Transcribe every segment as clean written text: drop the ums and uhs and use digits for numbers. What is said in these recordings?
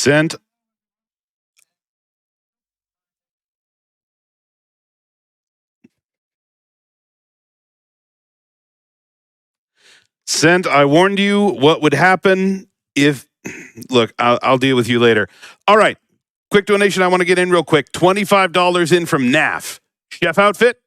Sent. Sent, I warned you what would happen if... Look, I'll deal with you later. All right. Quick donation I want to get in real quick. $25 in from NAF. Chef outfit?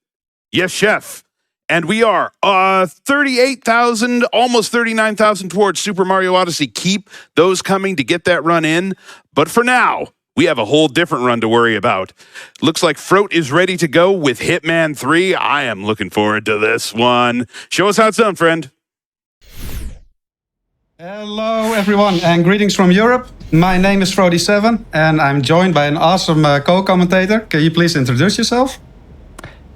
Yes, chef. And we are 38,000, almost 39,000 towards Super Mario Odyssey. Keep those coming to get that run in. But for now, we have a whole different run to worry about. Looks like Frote is ready to go with Hitman 3. I am looking forward to this one. Show us how it's done, friend. Hello, everyone, and greetings from Europe. My name is Frote7, and I'm joined by an awesome co-commentator. Can you please introduce yourself?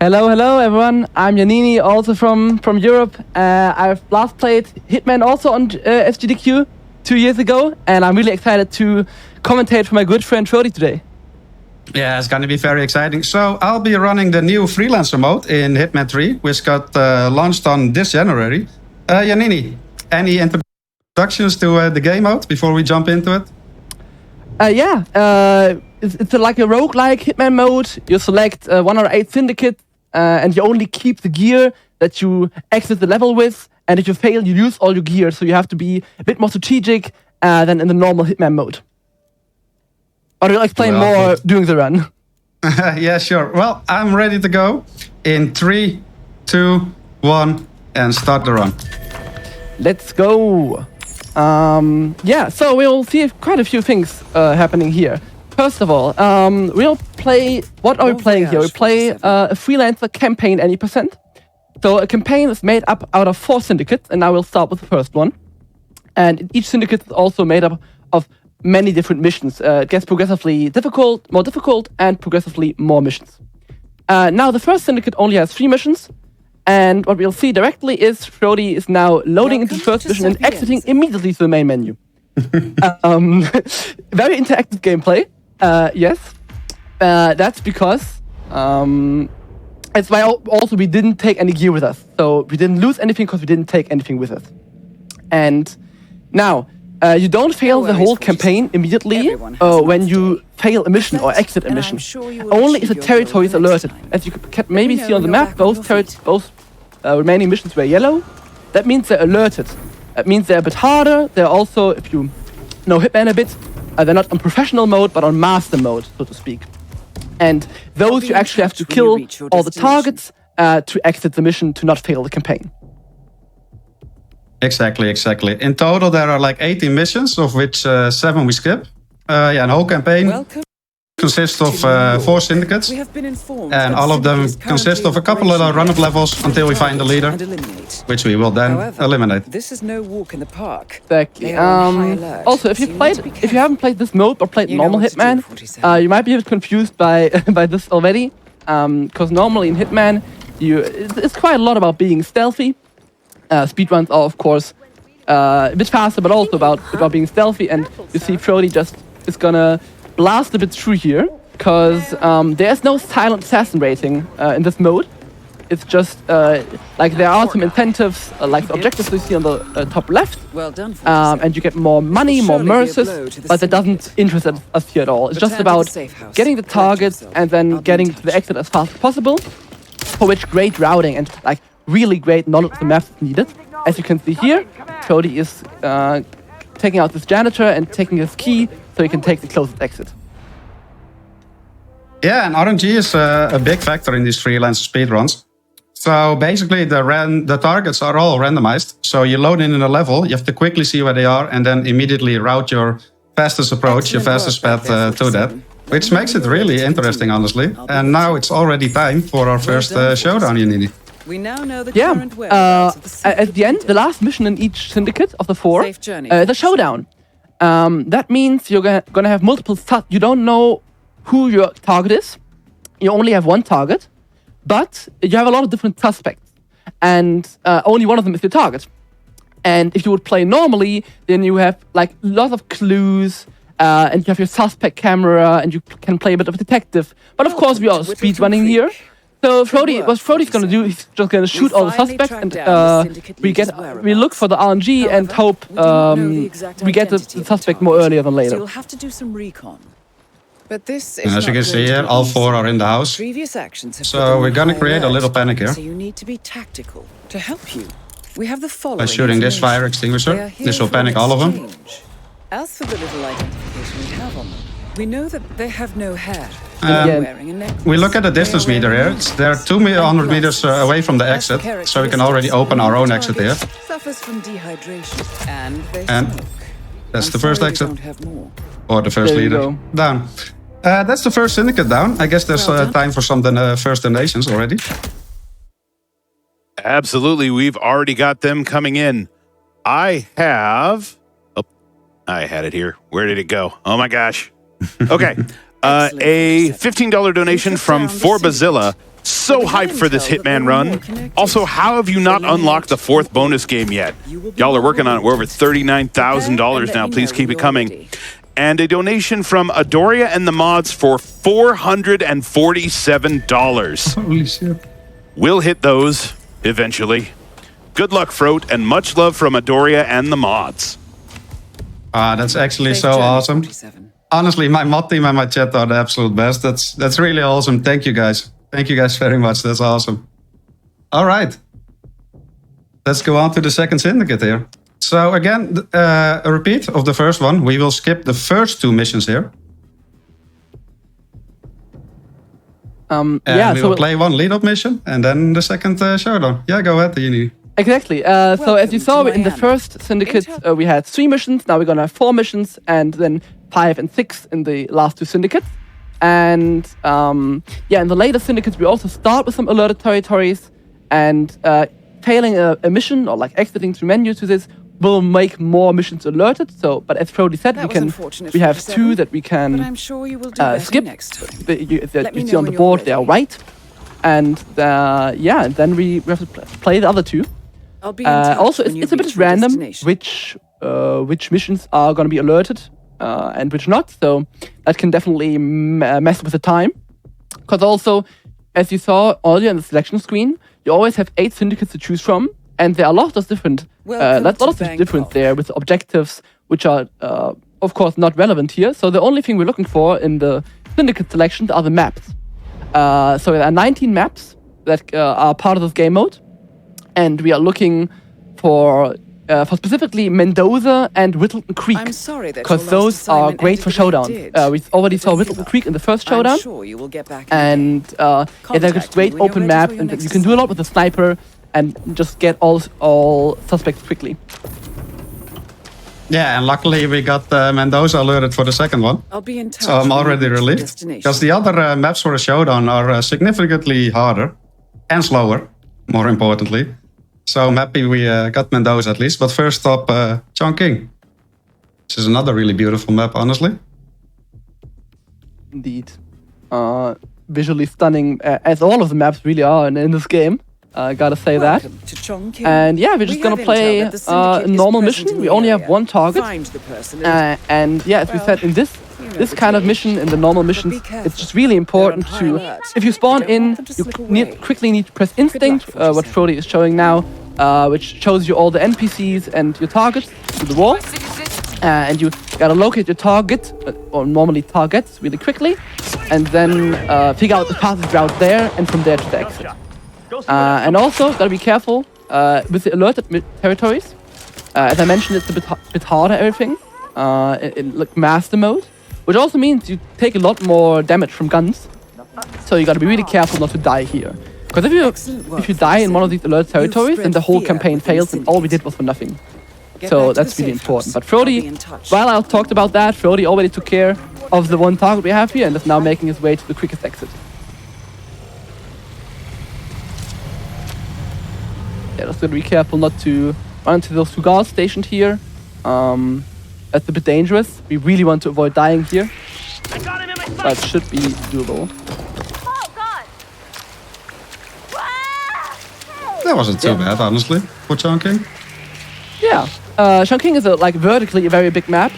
Hello, everyone. I'm Yannini, also from Europe. I've last played Hitman also on SGDQ 2 years ago, and I'm really excited to commentate for my good friend Frote today. Yeah, it's going to be very exciting. So I'll be running the new freelancer mode in Hitman 3, which got launched on this January. Yannini, any introductions to the game mode before we jump into it? It's like a roguelike Hitman mode. You select 1 or 8 syndicates, and you only keep the gear that you exit the level with. And if you fail, you lose all your gear. So you have to be a bit more strategic than in the normal Hitman mode. Or will I explain more during the run? Yeah, sure. Well, I'm ready to go. In 3, 2, 1, and start the run. Let's go. So we'll see quite a few things happening here. First of all, we'll play... What are we playing here? We play a freelancer campaign any %. So a campaign is made up out of 4 syndicates, and now we'll start with the first one. And each syndicate is also made up of many different missions. It gets progressively more difficult, and progressively more missions. Now, the first syndicate only has 3 missions. And what we'll see directly is Frote is now loading into the first mission and exiting immediately to the main menu. Very interactive gameplay. Yes. That's because... it's why also we didn't take any gear with us. So we didn't lose anything because we didn't take anything with us. And now, you don't fail the whole campaign immediately when you fail a mission or exit a mission. Only if the territory is alerted. As you can maybe see on the map, both remaining missions were yellow. That means they're alerted. That means they're a bit harder. They're also, if you know Hitman a bit, they're not on professional mode, but on master mode, so to speak. And those you actually have to kill all the targets to exit the mission to not fail the campaign. Exactly. In total, there are like 18 missions, of which 7 we skip. And the whole campaign consists of 4 syndicates. And all of them consist of a couple of run-up levels until we find the leader, which we will then eliminate. This is no walk in the park. Exactly. Also, if you haven't played this mode or played normal Hitman, you might be a bit confused by this already. Because normally in Hitman, it's quite a lot about being stealthy. Speedruns are, of course, a bit faster, but also about being stealthy. And you see Frote just is gonna blast a bit through here, because there's no silent assassin rating in this mode. It's just like there are some incentives, like the objectives you see on the top left, and you get more money, more mercies, but that doesn't interest us here at all. It's just about getting the targets and then getting to the exit as fast as possible, for which great routing and like really great knowledge of the maps is needed. As you can see here, Frote is taking out this janitor and taking his key so he can take the closest exit. Yeah, and RNG is a big factor in these freelance speedruns. So basically the targets are all randomized. So you load in a level, you have to quickly see where they are and then immediately route your fastest approach, your fastest path to that. Which makes it really interesting, honestly. And now it's already time for our first showdown, Yannini. We now know the current at the end, the last mission in each syndicate of the 4, the showdown. That means you're gonna have multiple... You don't know who your target is. You only have 1 target. But you have a lot of different suspects. And only one of them is your target. And if you would play normally, then you have like lots of clues. And you have your suspect camera. And you can play a bit of detective. But of course, we are speedrunning here. So what Frote's gonna do, he's just gonna shoot all the suspects, and we look for the RNG and hope we get the suspect more earlier than So later. you'll have to do some recon. But this is As you can see here, all 4 are in the house. Previous actions have So we're gonna create a little panic here So you need to be tactical. To help you, we have the following. by shooting this information. fire They are extinguisher. here This will for panic all of them. exchange. As for the little identification we have on them, we know that they have no hair. Yeah. Wearing a necklace. We look at the distance They are meter here. wearing They're 200 meters away from the exit, so we can already open our own exit here. Suffers from dehydration, and they And smoke. that's I'm the first sorry we exit, don't have more. or the first There you leader go. down. That's the first syndicate down. I guess there's Well done. time for some first donations already. Absolutely. We've already got them coming in. I have. Oh, I had it here. Where did it go? Oh my gosh. Okay. A $15 donation from Forbazilla. So hyped for this Hitman run. Also, how have you not unlocked the 4th bonus game yet? Y'all are working on it. We're over $39,000 now. Please keep it coming. And a donation from Adoria and the Mods for $447. Holy shit. We'll hit those eventually. Good luck, Frote, and much love from Adoria and the Mods. That's actually Safe so journey, awesome. Frote7. Honestly, my mod team and my chat are the absolute best. That's really awesome. Thank you guys. Thank you guys very much. That's awesome. All right. Let's go on to the second syndicate here. So again, a repeat of the first one. We will skip the first 2 missions here. And Yeah, we so will play one lead-up mission and then the second showdown. Yeah, go ahead, Yannini. exactly. So as you saw Welcome to in the Miami. first syndicate, we had 3 missions. Now we're gonna have 4 missions, and then 5 and 6 in the last 2 syndicates. And yeah, in the later syndicates, we also start with some alerted territories, and failing a mission or like exiting through menu to this will make more missions alerted. So, but as Frote said, That was unfortunate, we have Frote7, 2 that we But can I'm sure you will do better skip. next time. That you Let me see know on the when you're board, they are ready. white, and yeah, and then we have to play the other 2. I'll be in touch Also, when you it's a bit reach your random destination. which missions are going to be alerted and which not. So that can definitely mess with the time. Because also, as you saw earlier in the selection screen, you always have 8 syndicates to choose from, and there are lots of different, Welcome lots to of different Bangkok. there with objectives which are, of course, not relevant here. So the only thing we're looking for in the syndicate selections are the maps. So there are 19 maps that are part of this game mode, and we are looking for specifically Mendoza and Whittleton Creek, I'm sorry that because your last those are assignment great for ended the way showdowns. it did. We already But saw don't Whittleton give up. Creek in the first I'm showdown, sure you will get back. and yeah, they're just Contact great me when you're open ready maps, for your and next you can do a lot with the sniper and just get all suspects quickly. Yeah, and luckily we got Mendoza alerted for the second one. I'll be in touch. So I'm when you already reach your relieved. destination. Because the other maps for a showdown are significantly harder and slower, more importantly. So I'm happy we got Mendoza at least. But first stop, Chongqing. This is another really beautiful map, honestly. Indeed, visually stunning, as all of the maps really are in this game. Gotta say that. Welcome to Chongqing. And yeah, we're just We gonna have play intel that the a syndicate is normal present mission. in We the only have area. one target. Find the person and And yeah, as we said, in this kind of mission, in the normal missions, it's just really important They're on to, high alert. if you spawn You don't in, want them to you slip away. quickly need to press Instinct, luck, what 47. Frote is showing now, which shows you all the NPCs and your targets to the wall. And you gotta locate your target, or normally targets, really quickly, and then figure out the fastest route there, and from there to the exit. And also, gotta be careful with the alerted territories. As I mentioned, it's a bit harder, everything, in like master mode, which also means you take a lot more damage from guns. So you gotta be really careful not to die here. Because if you die in one of these alert territories, then the whole campaign fails, and all we did was for nothing. Get So back to that's the really safe important. house. But I'll be Frote, in touch. while I talked about that, Frote already took care of the one target we have here and is now making his way to the quickest exit. Yeah, just gotta be careful not to run into those 2 guards stationed here. That's a bit dangerous. We really want to avoid dying here. But it should be doable. Oh God! That wasn't too bad, honestly, for Chongqing. Yeah, Chongqing is vertically a very big map.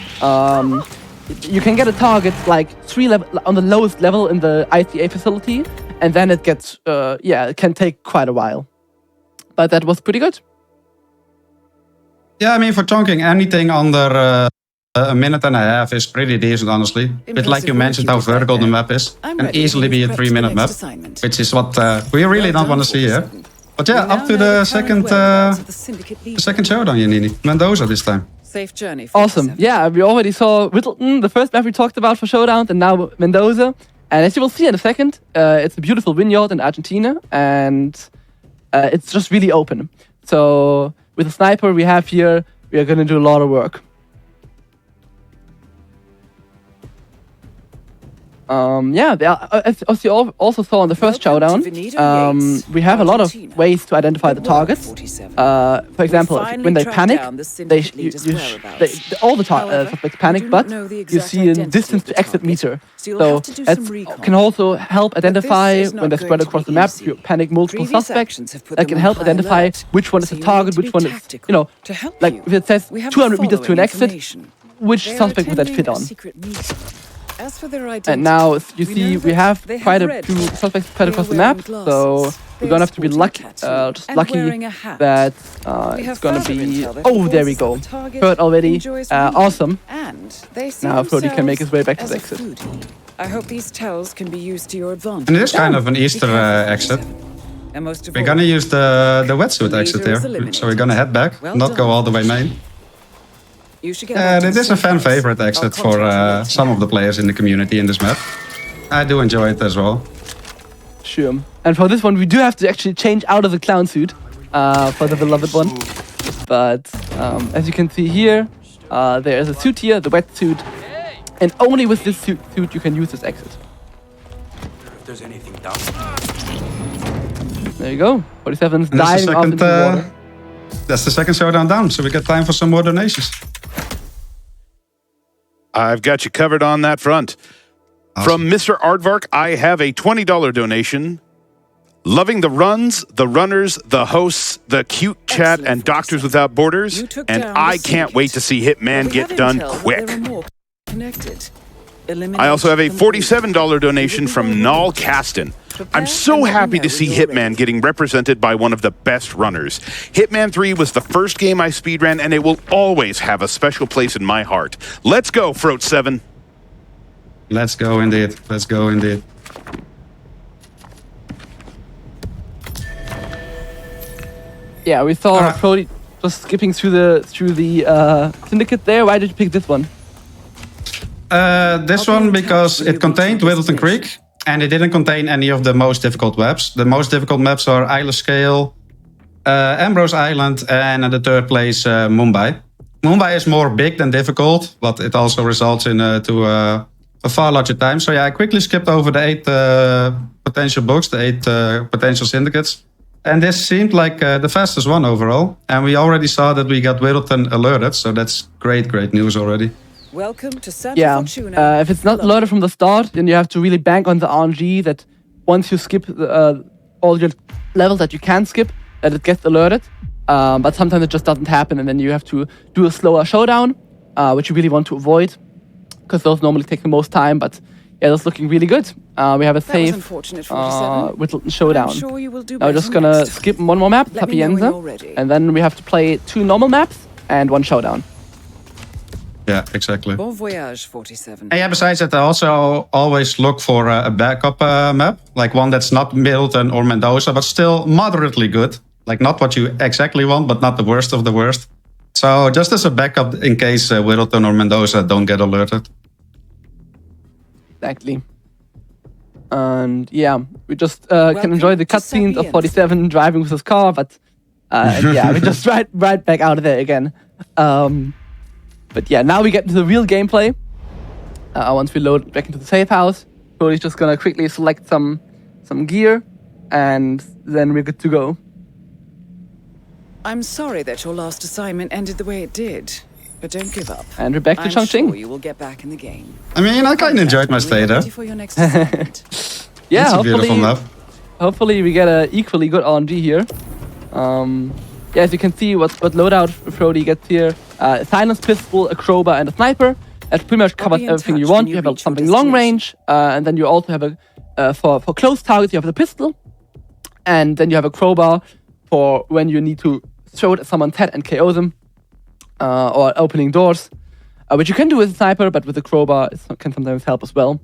You can get a target like 3 level on the lowest level in the ICA facility, and then it gets, it can take quite a while. But that was pretty good. Yeah, I mean, for chunking, anything under a minute and a half is pretty decent, honestly. But like you mentioned, how vertical the map is, can easily be a 3-minute map, which is what we really don't want to see here. But yeah, up to the second showdown, Yannini. Mendoza this time. Safe journey. Awesome. Yeah, we already saw Whittleton, the first map we talked about for Showdown, and now Mendoza. And as you will see in a second, it's a beautiful vineyard in Argentina, and it's just really open. So with the sniper we have here, we are going to do a lot of work. As you also saw in the first showdown, we have a lot of ways to identify the targets. For example, when they panic, all the suspects panic, but you see a distance to exit meter. So that can also help identify when they spread across the map. If you panic multiple suspects, that can help identify which one is a target, which one is, like if it says 200 meters to an exit, which suspect would that fit on? And now you see we have quite a few suspects spread across the map, so we're gonna have to be lucky, just lucky that it's gonna be. Oh, there we go. Third already. Awesome. Now Frote can make his way back to the exit. I hope these tells can be used to your advantage. And it is kind of an Easter exit. We're gonna use the wetsuit exit here, so we're gonna head back, not go all the way main. And it is a fan favorite exit for some of the players in the community in this map. I do enjoy it as well. Sure. And for this one, we do have to actually change out of the clown suit for the beloved one. But as you can see here, there is a suit here, the wetsuit. And only with this suit you can use this exit. If there's anything down. There you go. 47's diving off into the water. That's the second showdown down, so we got time for some more donations. I've got you covered on that front. Awesome. From Mr. Aardvark, I have a $20 donation. Loving the runs, the runners, the hosts, the cute chat, and Doctors Without Borders. And I can't wait to see Hitman get done quick. I also have a $47 donation from Nal Caston. I'm so happy to see Hitman getting represented by one of the best runners. Hitman 3 was the first game I speedran, and it will always have a special place in my heart. Let's go, Frote7. Let's go indeed. Let's go indeed. Yeah, we saw Frote just skipping through the syndicate there. Why did you pick this one? This one because it contained Whittleton Creek, and it didn't contain any of the most difficult maps. The most difficult maps are Isle of Scale, Ambrose Island, and in the third place, Mumbai. Mumbai is more big than difficult, but it also results in a far larger time. So yeah, I quickly skipped over the 8 potential books, the 8 potential syndicates. And this seemed like the fastest one overall. And we already saw that we got Whittleton alerted, so that's great news already. Welcome to Santa Fortuna. If it's not loaded from the start, then you have to really bank on the RNG that once you skip all your levels that you can skip, that it gets alerted. But sometimes it just doesn't happen, and then you have to do a slower showdown, which you really want to avoid, because those normally take the most time. But yeah, that's looking really good. We have a safe Whittleton showdown. Now we're just gonna skip one more map, Sapienza, and then we have to play 2 normal maps and 1 showdown. Yeah, exactly. Bon voyage, 47. And yeah, besides that, I also always look for a backup map, like one that's not Middleton or Mendoza, but still moderately good. Like not what you exactly want, but not the worst of the worst. So just as a backup in case Whittleton or Mendoza don't get alerted. Exactly. And yeah, we just can enjoy the cutscenes of 47 driving with his car, but yeah, we just right back out of there again. But yeah, now we get to the real gameplay. Once we load back into the safe house, Frote's just gonna quickly select some gear, and then we're good to go. I'm sorry that your last assignment ended the way it did, but don't give up. And we're back to Chongqing. I'm sure you will get back in the game. I mean, I kind of enjoyed my stay there. For your next assignment. Yeah, it's a beautiful map. Hopefully we get a equally good RNG here. Yeah, as you can see, what loadout Frote gets here. Silence pistol, a crowbar, and a sniper. That pretty much covers everything you want. You have something long range, and then you also have a for close targets, you have the pistol, and then you have a crowbar for when you need to throw it at someone's head and KO them, or opening doors, which you can do with a sniper, but with a crowbar it can sometimes help as well.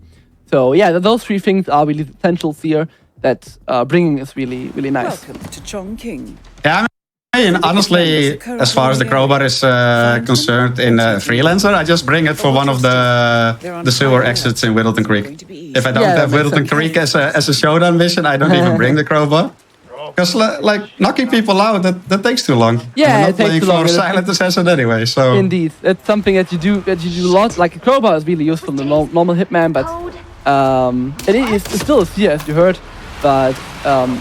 So yeah, those three things are really the essentials here that bringing is really, really nice. Welcome to Chongqing. Yeah, I mean, honestly, as far as the crowbar is concerned in Freelancer, I just bring it for one of the sewer exits in Whittleton Creek. If I don't Yeah, have that makes Whittleton sense. Creek as a showdown mission, I don't even bring the crowbar. Because like knocking people out, that takes too long. Yeah, I'm it not takes playing too long, for and Silent Assassin anyway, so... Indeed, it's something that you do a lot. Like a crowbar is really useful in the normal Hitman, but it's still a fear, as you heard. But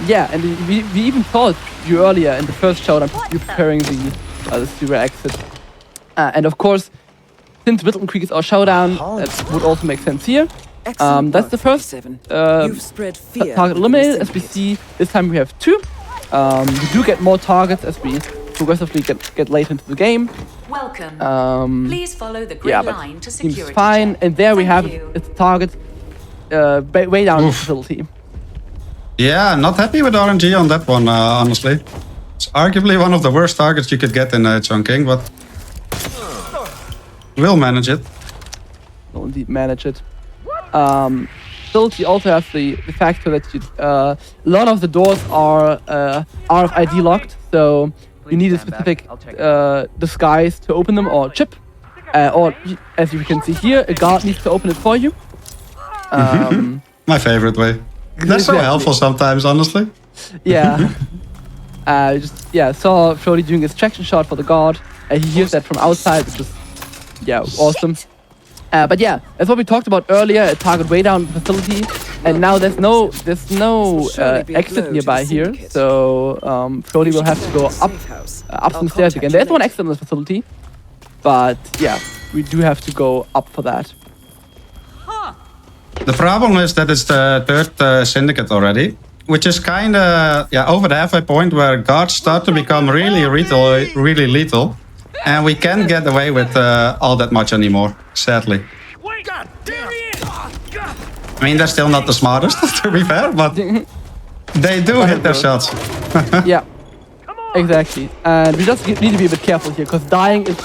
yeah, and we even saw you earlier in the first showdown, you preparing the sewer exit. And of course, since Whittleton Creek is our showdown, that would also make sense here. That's the first You've spread fear target eliminated. As we see, this time we have 2. We do get more targets as we progressively get later into the game. Welcome. Please follow the green Yeah, but line to seems security fine. check. And there we Thank have you. its target way down in the facility. Yeah, not happy with RNG on that one, honestly. It's arguably one of the worst targets you could get in Chongqing, but we'll manage it. We'll indeed manage it. Facility also has the factor that a lot of the doors are RFID locked, so you need a specific disguise to open them, or chip. Or, as you can see here, a guard needs to open it for you. My favorite way. That's so Exactly. helpful sometimes, honestly. Yeah. Saw Frote doing his traction shot for the guard. He hears that from outside, which is awesome. But yeah, that's what we talked about earlier. A target way down the facility, and now there's no exit nearby here. So Frote will have to go up some stairs again. There's one exit in the facility, but yeah, we do have to go up for that. The problem is that it's the third syndicate already, which is kind of over the halfway point where guards start to become really lethal, and we can't get away with all that much anymore, sadly. I mean, they're still not the smartest, to be fair, but they do hit their shots. Yeah, exactly. And we just need to be a bit careful here, because dying is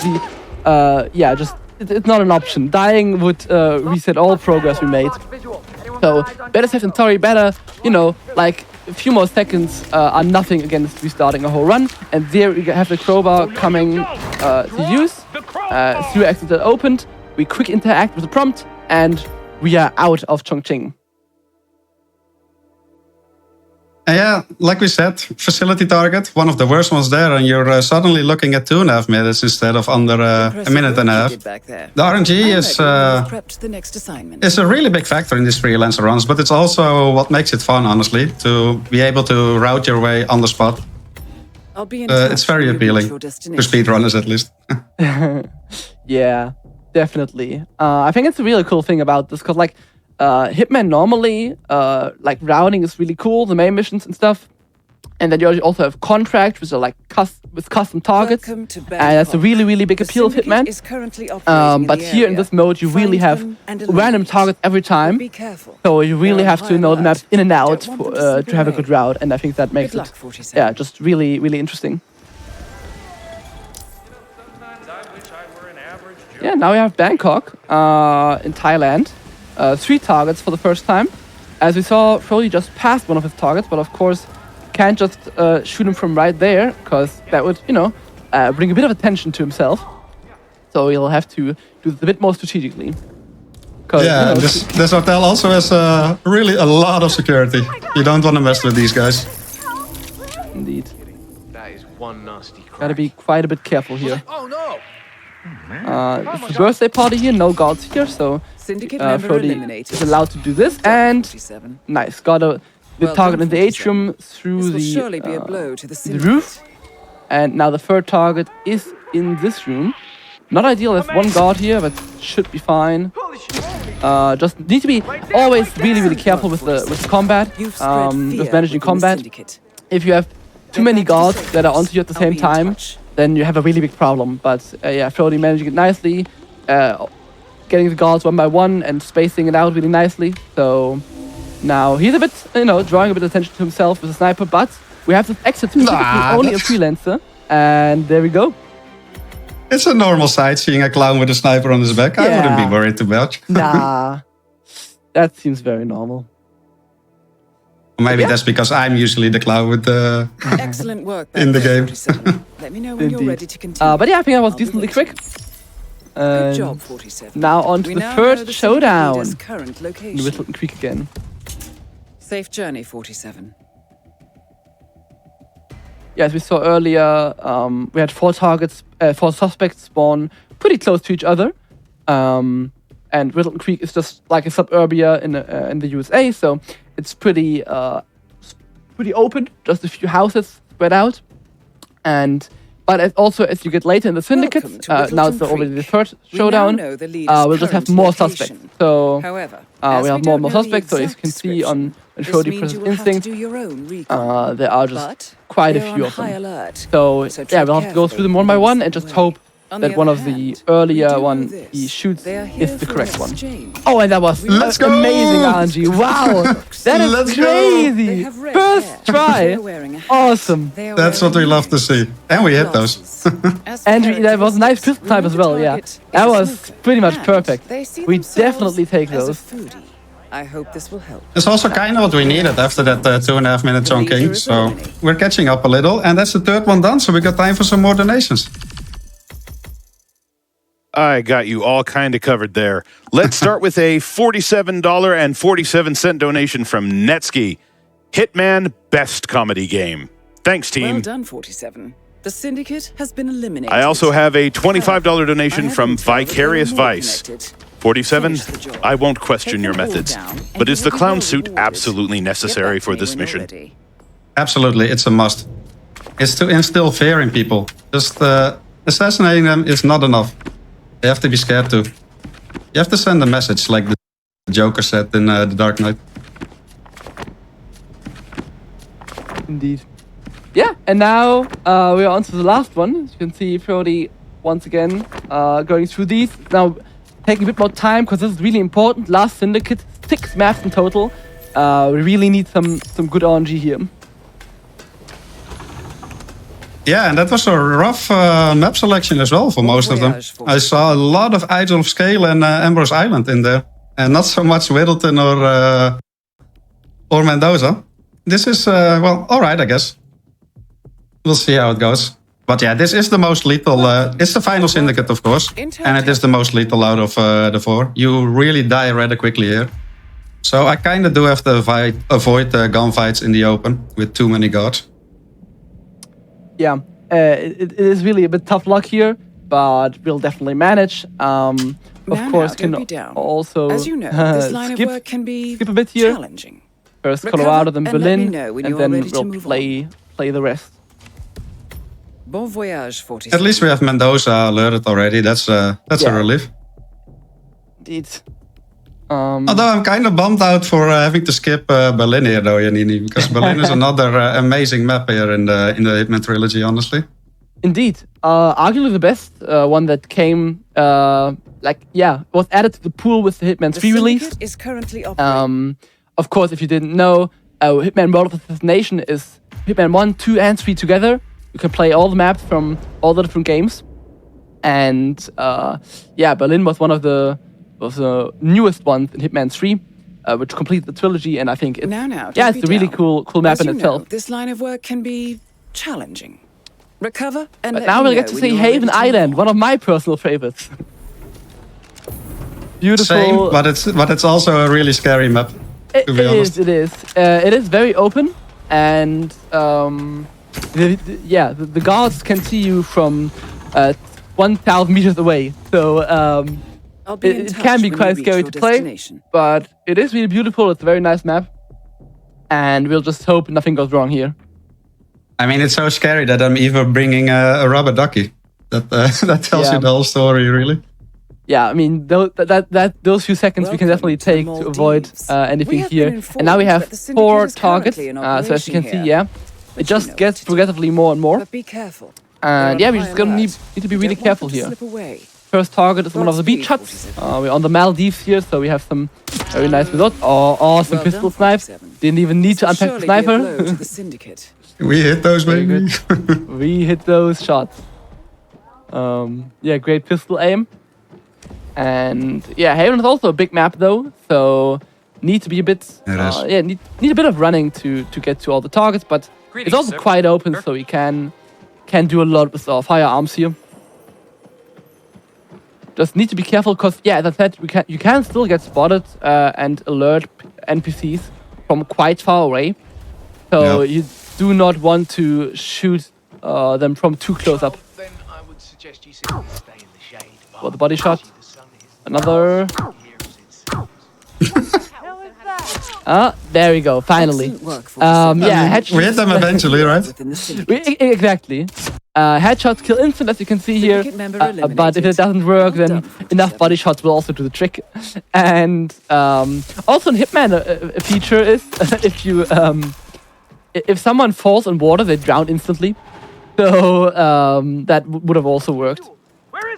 it's not an option. Dying would reset all progress we made. So better safe than sorry. Better, like a few more seconds are nothing against restarting a whole run. And there we have the crowbar coming to use. Sewer exit are opened. We quick interact with the prompt, and we are out of Chongqing. Yeah, like we said, facility target, one of the worst ones there, and you're suddenly looking at 2.5 minutes instead of under a minute and a half. The RNG is a really big factor in these freelancer runs, but it's also what makes it fun, honestly, to be able to route your way on the spot. It's very appealing to speedrunners, at least. Yeah, definitely. I think it's a really cool thing about this, because like Hitman normally, like routing is really cool, the main missions and stuff. And then you also have contracts, which are like with custom targets. And that's a really, really big appeal of Hitman. But here in this mode, you really have random targets every time. So you really have to know the maps in and out to have a good route. And I think that makes it, just really, really interesting. Yeah, now we have Bangkok in Thailand. 3 targets for the first time. As we saw, Frote just passed one of his targets, but of course can't just shoot him from right there, because that would, bring a bit of attention to himself. So he'll have to do this a bit more strategically. Yeah, this hotel also has really a lot of security. You don't want to mess with these guys. Indeed. That is one nasty crack. Gotta be quite a bit careful here. It's the birthday party here, no guards here, so Frote is allowed to do this, and nice, got the target in the atrium through the roof, and now the third target is in this room. Not ideal, there's one guard here, but should be fine. Just need to be always really, really careful with the combat, with managing combat. If you have too many guards that are onto you at the same time, then you have a really big problem. But Frote managing it nicely, getting the guards one by one and spacing it out really nicely. So Now, he's a bit, drawing a bit of attention to himself with a sniper, but we have this exit specifically only a freelancer. And there we go. It's a normal sight seeing a clown with a sniper on his back. I wouldn't be worried too much. Nah, that seems very normal. Maybe that's because I'm usually the clown with the Excellent work in the game. Let me know when you're ready to continue. But yeah, I think I was decently quick. Good job, 47. Now on to the first showdown. Current In location. Whistleton Creek again. Safe journey, 47. Yeah, as we saw earlier, we had 4 suspects spawn pretty close to each other. And Whistleton Creek is just like a suburbia in the USA, so it's pretty open, just a few houses spread out. But as you get later in the syndicate, now it's already the third showdown, we'll just have more suspects. So However, we have more and more suspects, so as you can see on Shody Presence Instinct, there are just quite a few of them. So yeah, we'll have to go through them one by one and just hope that one of the earlier one he shoots is the correct one. Oh, and that was amazing, RNG. Wow, that is crazy. First try. Awesome. That's what we love to see. And we hit those. And that was a nice pistol type as well, yeah. That was pretty much perfect. We definitely take those. I hope this will help. It's also kind of what we needed after that 2.5 minutes on King. So we're catching up a little. And that's the third one done, so we got time for some more donations. I got you all kind of covered there. Let's start with a $47.47 donation from Netsky. Hitman best comedy game. Thanks, team. Well done, 47. The syndicate has been eliminated. I also have a $25 donation from Vicarious Vice. 47, I won't question your methods, but is the clown suit absolutely necessary for this mission? Absolutely, it's a must. It's to instill fear in people. Just assassinating them is not enough. They have to be scared too. You have to send a message, like the Joker said in The Dark Knight. Indeed. Yeah, and now we are on to the last one. As you can see, Frote once again going through these. Now, taking a bit more time because this is really important. Last syndicate, 6 maps in total. We really need some good RNG here. Yeah, and that was a rough map selection as well for most of them. I saw a lot of Idol of Scale and Ambrose Island in there. And not so much Whittleton or Mendoza. This is, well, alright, I guess. We'll see how it goes. But yeah, this is the most lethal. It's the final syndicate, of course. And it is the most lethal out of the 4. You really die rather quickly here. So I kind of do have to avoid gunfights in the open with too many guards. Yeah, it is really a bit tough luck here, but we'll definitely manage. Of course, can also as you know, this line of work can be skip a bit here. Challenging. First Colorado, then Berlin, and then we'll play the rest. Bon voyage, 47. At least we have Mendoza alerted already. That's a relief. Indeed. Although I'm kind of bummed out for having to skip Berlin here, though, Yannini, because Berlin is another amazing map here in the Hitman trilogy, honestly. Indeed, arguably the best one that came, was added to the pool with the Hitman 3 release. Is currently operating. Of course, if you didn't know, Hitman World of Assassination is Hitman 1, 2, and 3 together. You can play all the maps from all the different games, and Berlin was one of the newest ones in Hitman 3, which completed the trilogy, and I think it's it's a really cool map in itself. This line of work can be challenging. Recover and but now we'll get to see Haven Island, one of my personal favorites. Beautiful. Same, but it's also a really scary map. To be honest. It is. It is very open, and the guards can see you from 1,000 meters away. So it can be quite scary to play, but it is really beautiful. It's a very nice map, and we'll just hope nothing goes wrong here. I mean, it's so scary that I'm even bringing a rubber ducky. That tells you the whole story, really. Yeah, I mean, those few seconds we can definitely take to avoid anything here. And now we have 4 targets, so as you can see, it just gets progressively more and more. But be careful. And we're just gonna need to be really careful here. First target is one of the beach huts. We're on the Maldives here, so we have some Very nice reload. Oh, awesome Well pistol done, snipe. 47. Didn't even need to unpack the Surely be a blow to sniper. the syndicate. We hit those, Very baby. We hit those shots. Yeah, great pistol aim. And yeah, Haven is also a big map though, so need to be a bit, It is. yeah, need a bit of running to get to all the targets, but it's also quite open, so we can do a lot with our firearms here. Just need to be careful, because yeah, as I said, you can still get spotted and alert NPCs from quite far away. So Yep. you do not want to shoot them from too close up. Then I would suggest you simply stay in the shade. For the body shot. The sun is Another. There we go. Finally. Excellent work, 47. Yeah, headshots. We hit them eventually, right? Within the syndicate. Exactly. Headshots kill instant, as you can see here. Syndicate member But if it eliminated. doesn't work, Well then done, enough 47. body shots will also do the trick. And also in Hitman, a feature is if you if someone falls in water, they drown instantly. So that would have also worked.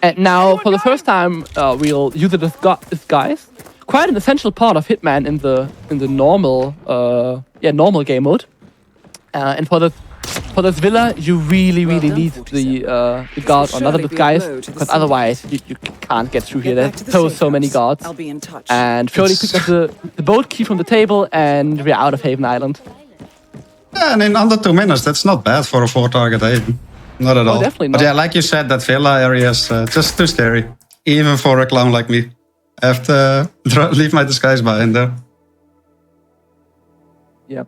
And now, for the first time, we'll use it as disguise. Quite an essential part of Hitman in the normal normal game mode. And for this villa, you really Well done, need 47. the guard or another surely be a disguise, blow to the because otherwise you can't get through here. Get back There's to the safe so many house. guards. I'll be in touch. And Frote picked up the boat key from the table, and we're out of Haven Island. Yeah, and in under 2 minutes, that's not bad for a 4-target Haven. Not at all. Definitely But not. yeah, like you said, that villa area is just too scary. Even for a clown like me. I have to leave my disguise behind there. Yep.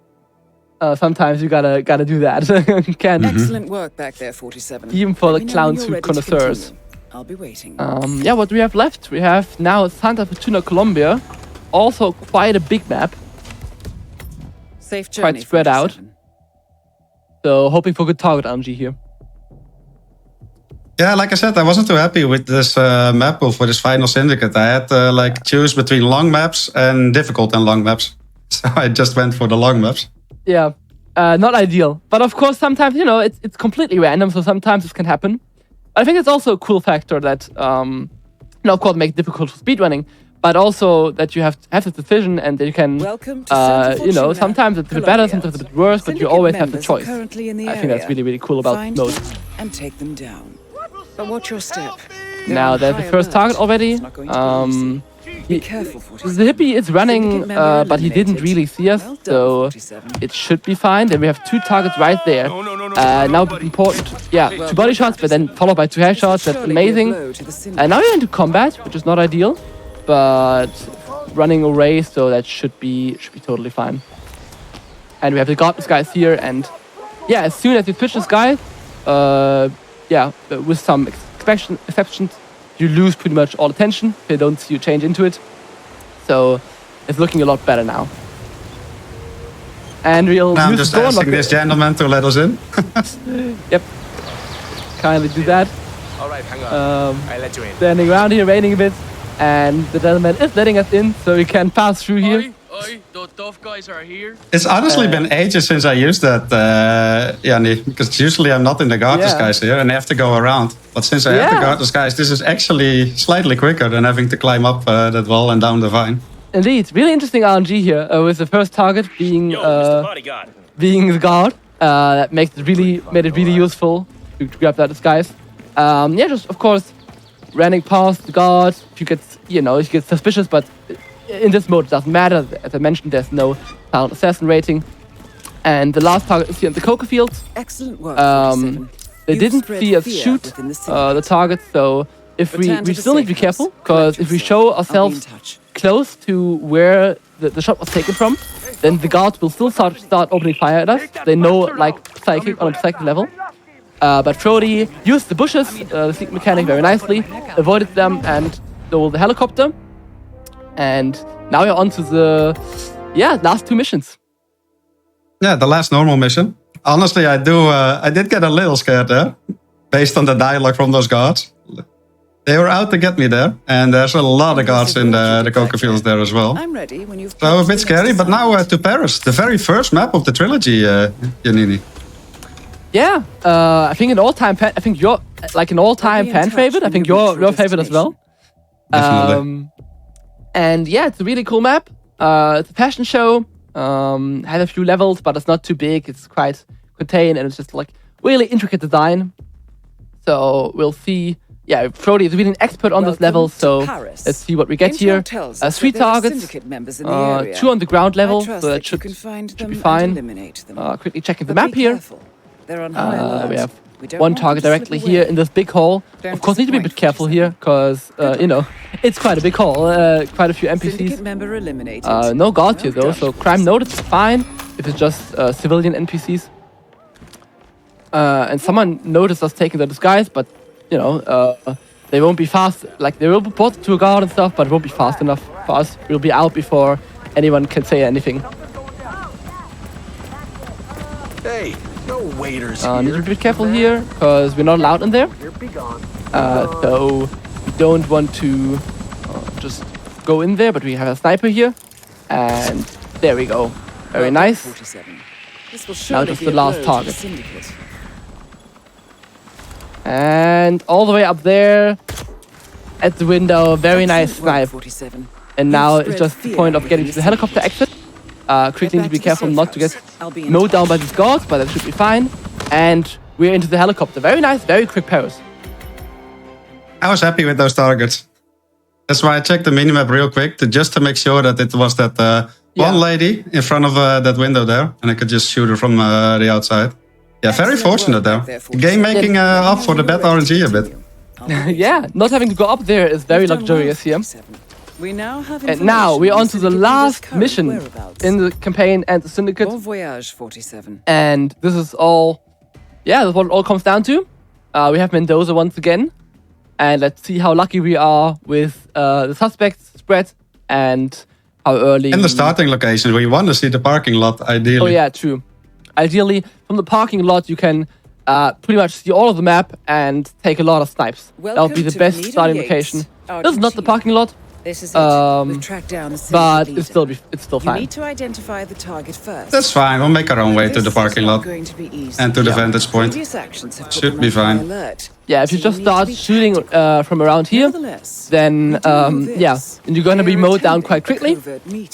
Sometimes you gotta do that. You can't. Excellent work back there, 47. Even for Let the me know when clowns you're who ready to connoisseurs. continue. I'll be waiting. Yeah, what do we have left? We have now Santa Fortuna, Colombia. Also quite a big map. Safe journey. Quite spread out. 47. So hoping for good target RNG here. Yeah, like I said, I wasn't too happy with this map pool for this final syndicate. I had to choose between long maps and difficult and long maps. So I just went for the long maps. Yeah, not ideal. But of course, sometimes, it's completely random, so sometimes this can happen. I think it's also a cool factor that, of course, make it difficult for speedrunning, but also that you have this decision and that you can, Welcome to Santa Fortuna, sometimes it's a bit better, Colombia. sometimes it's a bit worse, but you Syndicate always have the members are choice. currently in the I think that's area. really, really cool about Find mode. them and take them down. But watch your step. Now there's the first target already. It's not going to be easy. Be careful, 47. The hippie is running, Syndicate member but he didn't eliminated. really see us, Well done, so 47. it should be fine. Then we have 2 targets right there. Now important, Well 2 body shots, but then followed by 2 headshots. That's Surely be a amazing. blow to the syndicate. And now we're into combat, which is not ideal, but running away, so that should be totally fine. And we have the godless guys here, and yeah, as soon as you switch this guy, with some exceptions, you lose pretty much all attention. They don't see you change into it. So it's looking a lot better now. And we'll Now I'm use just the door asking unlock. this gentleman to let us in. Yep. Kindly do that. All right, hang on. Um, I let you in. Standing around here, waiting a bit, and the gentleman is letting us in, so we can pass through here. Oi, the tough guys are here. It's honestly been ages since I used that, Yanni, because usually I'm not in the guard Yeah. disguise here and I have to go around. But since I have the Yeah. guard disguise, this is actually slightly quicker than having to climb up that wall and down the vine. Indeed, really interesting RNG here, with the first target being being the guard. That made it really useful to grab that disguise. Just of course, running past the guard. If you get suspicious, but in this mode it doesn't matter. As I mentioned, there's no talent assassin rating. And the last target is here in the coca fields. Excellent work, Um, 47. They You've didn't spread see us fear shoot within the syndicate. the target, so if Return we to the still need to be safe house. careful, because Collect if we yourself. show I'll be in ourselves touch. close to where the shot was taken from, then the guards will still start opening fire at us. They know, psychic on a psychic level. But Frote used the bushes, the secret mechanic, very nicely, avoided them, and stole the helicopter. And now we're on to the last 2 missions. Yeah, the last normal mission. Honestly, I did get a little scared there, based on the dialogue from those guards. They were out to get me there, and there's a lot of guards in the coca fields there as well. I'm ready when you've So a crossed bit the scary, next but now assignment. to Paris, the very first map of the trilogy, Yannini. Yeah, I think an all-time fan. I think you're like an all-time I'll be in fan touch favorite. I when think you reach your favorite as well. Definitely. And yeah, it's a really cool map. It's a fashion show. Has a few levels, but it's not too big. It's quite contained, and it's just like really intricate design. So we'll see. Yeah, Frote is really an expert on this level, so let's see what we get here. 3 targets, 2 on the ground level, so that should be fine. Quickly checking the map here. We have 1 target directly here in this big hall. Of course, need to be a bit careful here, because, you know, it's quite a big hall, quite a few NPCs. No guards here, though, so crime noted, fine, if it's just civilian NPCs. And someone noticed us taking the disguise, but you know, they won't be fast. Like, they will be brought to a guard and stuff, but it won't be fast enough for us. We'll be out before anyone can say anything. Hey, no waiters Need to be careful here, because we're not allowed in there. So we don't want to just go in there, but we have a sniper here. And there we go. Very nice. Now just the last target. And all the way up there at the window, very nice snipe. And now it's just the point of getting to the helicopter exit. Quickly need to be careful not to get mowed down by these guards, but that should be fine. And we're into the helicopter. Very nice, very quick pairs. I was happy with those targets. That's why I checked the minimap real quick, just to make sure that it was that one lady in front of that window there, and I could just shoot her from the outside. Yeah, very fortunate though. Game making up for the bad RNG a bit. Yeah, not having to go up there is very luxurious here. And now we're on to the last mission in the campaign and the syndicate. And this is all, yeah, that's what it all comes down to. We have Mendoza once again. And let's see how lucky we are with the suspects spread and how early. And the starting location, we want to see the parking lot ideally. Oh yeah, true. Ideally, from the parking lot, you can pretty much see all of the map and take a lot of snipes. That would be the best starting location. This is not the parking lot, This is it. We've tracked down the but leader. it's still fine. You need to identify the target first. That's fine, we'll make our own way to the parking lot and to the vantage point. Should be fine. Yeah, if you just start shooting from around here, then yeah, and you're gonna be mowed down quite quickly.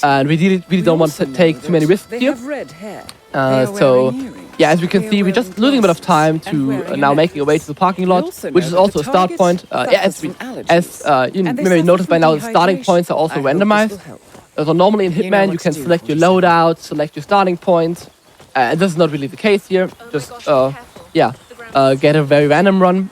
And we really don't want to take too many risks here. So yeah, as we can see, we're just losing a bit of time to now making our way to the parking lot, which is also a start point. Yeah, as you maybe noticed by now, the starting points are also randomized. So normally in Hitman, you can select your loadout, select your starting point. And this is not really the case here. Just yeah, get a very random run.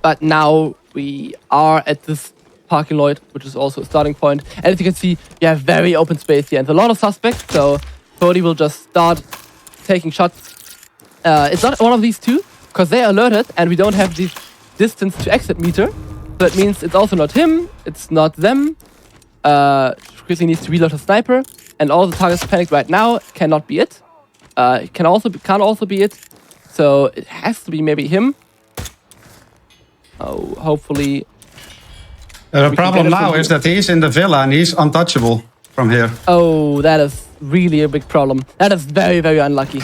But now we are at this parking lot, which is also a starting point. And as you can see, you have very open space here and a lot of suspects. So Cody will just start taking shots. It's not one of these two, because they are alerted and we don't have this distance to exit meter. So that means it's also not him, it's not them. Quickly needs to reload a sniper, and all the targets panicked right now cannot be it. It can't also be it. So it has to be maybe him. Oh, hopefully. The problem now is that he's in the villa and he's untouchable from here. Oh, that is really a big problem. That is very, very unlucky.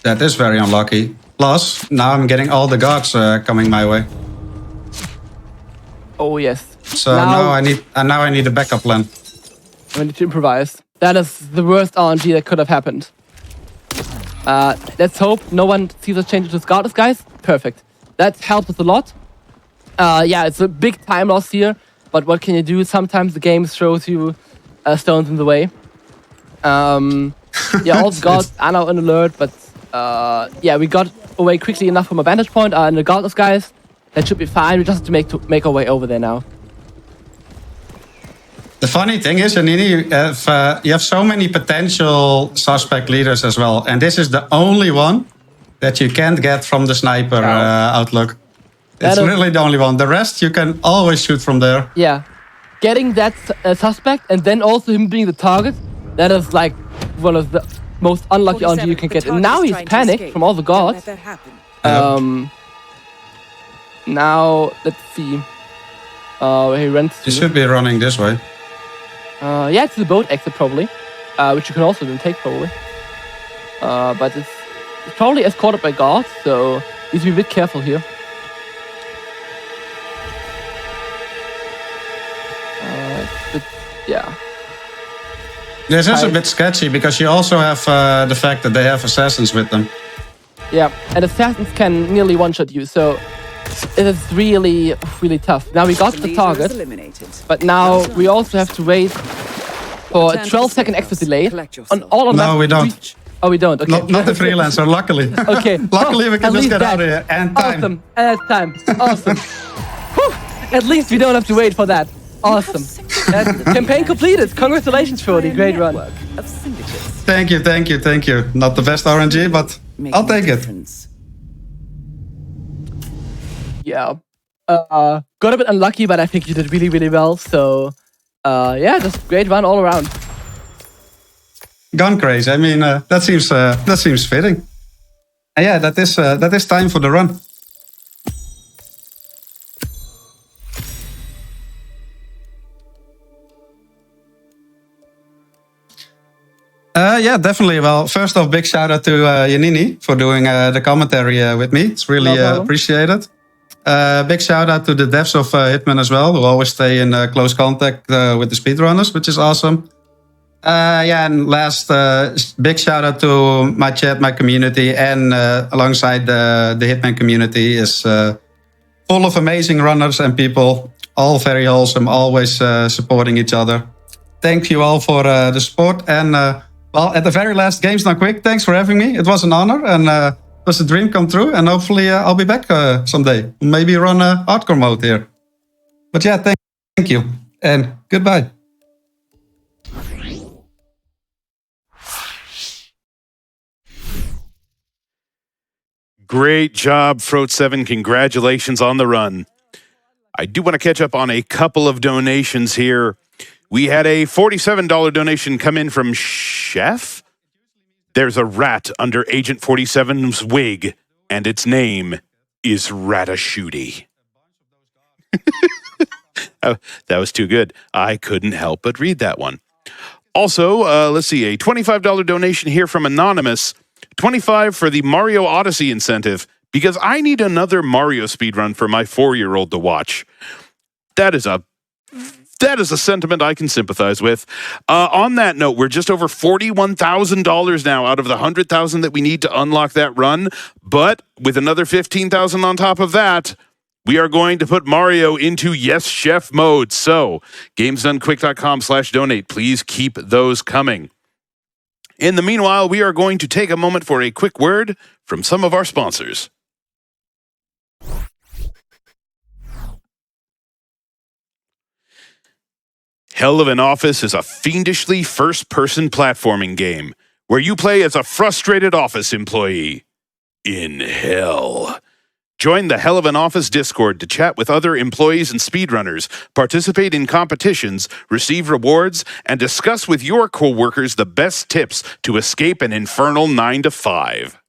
That is very unlucky. Plus, now I'm getting all the guards coming my way. Oh yes. So now I need a backup plan. I need to improvise. That is the worst RNG that could have happened. Let's hope no one sees us change into guard guys. Perfect. That helps us a lot. Yeah, it's a big time loss here, but what can you do? Sometimes the game throws you stones in the way. Yeah, all the guards are now on alert, but yeah, we got away quickly enough from a vantage point and the guardless guys. That should be fine. We just have to make our way over there now. The funny thing is, yannini, you have so many potential suspect leaders as well, and this is the only one that you can't get from the sniper outlook. It's really the only one. The rest you can always shoot from there. Yeah, getting that suspect and then also him being the target, that is like one of the most unlucky RNG you can get. And now he's panicked from all the guards. Now let's see. He runs. He should be running this way. Yeah, it's the boat exit probably, which you can also then take probably. But it's probably escorted by guards, so you need to be a bit careful here. Yeah. This is a bit sketchy because you also have the fact that they have assassins with them. Yeah, and assassins can nearly one-shot you, so it is really, really tough. Now we got the target, but now we also have to wait for a 12-second exit delay on all of them. No, we don't. Oh, we don't. Okay. Not the freelancer, luckily. Okay. Luckily, we can at just least get that. out of here. And time. Awesome. And time. Awesome. Whew. At least we don't have to wait for that. Awesome. Campaign completed. Congratulations, Frote. Great run. Thank you, thank you, thank you. Not the best RNG, but I'll take it. Yeah. Got a bit unlucky, but I think you did really, really well. So, yeah, just great run all around. Gone crazy. I mean, that seems fitting. And yeah, that is time for the run. Yeah, definitely. Well, first off, big shout out to Yannini for doing the commentary with me. It's really appreciated. Big shout out to the devs of Hitman as well, who always stay in close contact with the speedrunners, which is awesome. Yeah, and last, big shout out to my chat, my community, and alongside the Hitman community is full of amazing runners and people, all very wholesome, always supporting each other. Thank you all for the support. And well, at the very last, Games Done Quick, thanks for having me. It was an honor and it was a dream come true. And hopefully I'll be back someday. Maybe run hardcore mode here. But yeah, thank you and goodbye. Great job, Frote7. Congratulations on the run. I do want to catch up on a couple of donations here. We had a $47 donation come in from Chef. There's a rat under Agent 47's wig, and its name is Ratashuti. Oh, that was too good. I couldn't help but read that one. Also, let's see, a $25 donation here from Anonymous. $25 for the Mario Odyssey incentive, because I need another Mario speedrun for my 4-year-old to watch. That is a sentiment I can sympathize with. On that note, we're just over $41,000 now out of the $100,000 that we need to unlock that run. But with another $15,000 on top of that, we are going to put Mario into Yes Chef mode. So, gamesdonequick.com/donate. Please keep those coming. In the meanwhile, we are going to take a moment for a quick word from some of our sponsors. Hell of an Office is a fiendishly first-person platforming game where you play as a frustrated office employee in hell. Join the Hell of an Office Discord to chat with other employees and speedrunners, participate in competitions, receive rewards, and discuss with your coworkers the best tips to escape an infernal 9 to 5.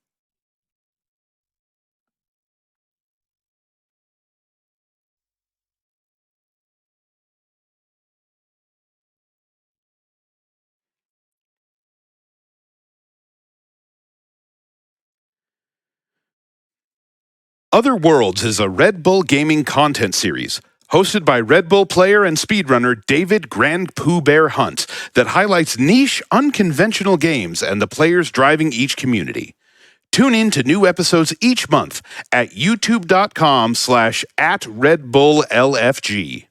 Other Worlds is a Red Bull gaming content series hosted by Red Bull player and speedrunner David Grand Pooh Bear Hunt that highlights niche, unconventional games and the players driving each community. Tune in to new episodes each month at youtube.com/@RedBullLFG.